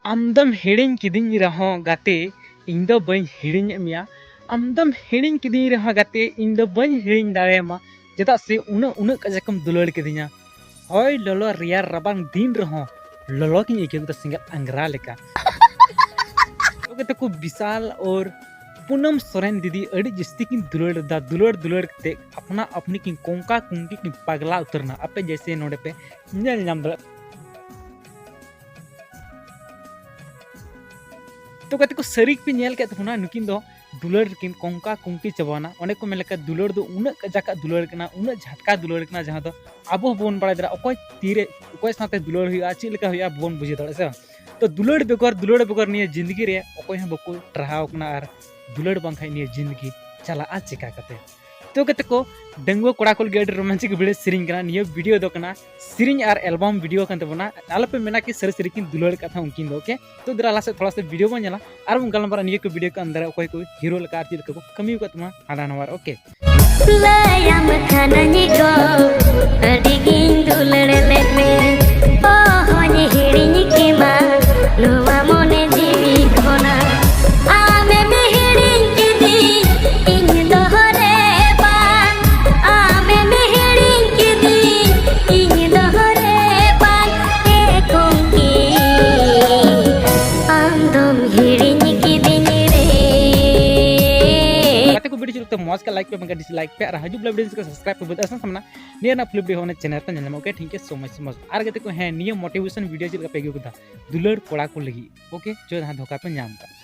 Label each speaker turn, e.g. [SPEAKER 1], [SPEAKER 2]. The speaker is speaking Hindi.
[SPEAKER 1] आमदम हिड़िंग किदिंग रहो गाते इन दो बई हिड़िंग मिया आमदम हिड़िंग किदिंग रहो गाते इन दो बई हिड़िंग दाड़ेमा चेदा से उन उन कजकम दुलड़ किदिंगा होय ललो रियार रबांग दिन रहो ललो की एके तो सिंगल अंगरा लेका ओके तो को विशाल और पूनम सोरेन दीदी अड़ी जस्ती की दुलड़ दुलड़ ते अपना अपनी की कोंका कुंकी की पगला उतरना अपे जैसे नोडे पे नेल नाम तो कहते को सरीक पे नेल के होना नुकिन दो दुलड़ किन कोंका कुंकी चबाना ओने को मेलका दुलड़ दो उन जाका दुलड़ कना उन झटका दुलड़ कना जहां दो आबो बोन बड़ा दरा ओकोय तीरे ओकोय साथे दुलड़ हुआ ची लेका हुआ बोन बुझे दड़े से तो दुलड़ बेगर निये जिंदगी रे ओकोय हम बको ट्राहाव कना आर दुलड़ बांखाय निये जिंदगी चला आ चिका कते तो कहते को डंगो कोड़ा कोल गेड रोमांटिक वीडियो सिरिंग कना निये वीडियो दो कना सिरिंग आर एल्बम वीडियो कन तबना आलो पे मेना कि सर सिरिकिन दुलड़ कथा उनकिन दो ओके तो दराला से थोड़ा सा वीडियो बन जाला आर उनका नंबर निये को वीडियो के अंदर ओकोय को हीरो लका आर को कमी को तमा आदा number okay
[SPEAKER 2] layam khanani go adigin dulade lete oh honi hirini kima nuwa mone jiwi khona ame me hirin kidi in dohore ba ame me hirin kidi in dohore ba e konki andom hirini kidi
[SPEAKER 1] तो मौज का लाइक पे मगर डिसलाइक पे और हजू वीडियो को सब्सक्राइब पे बता समना नियर ना फ्लिप होने चैनल पे नलम okay thank you so much आर गते को है नियर मोटिवेशन वीडियो चिल का पेगे को दुलड़ कोड़ा को लगी ओके जो धोखा पे नाम का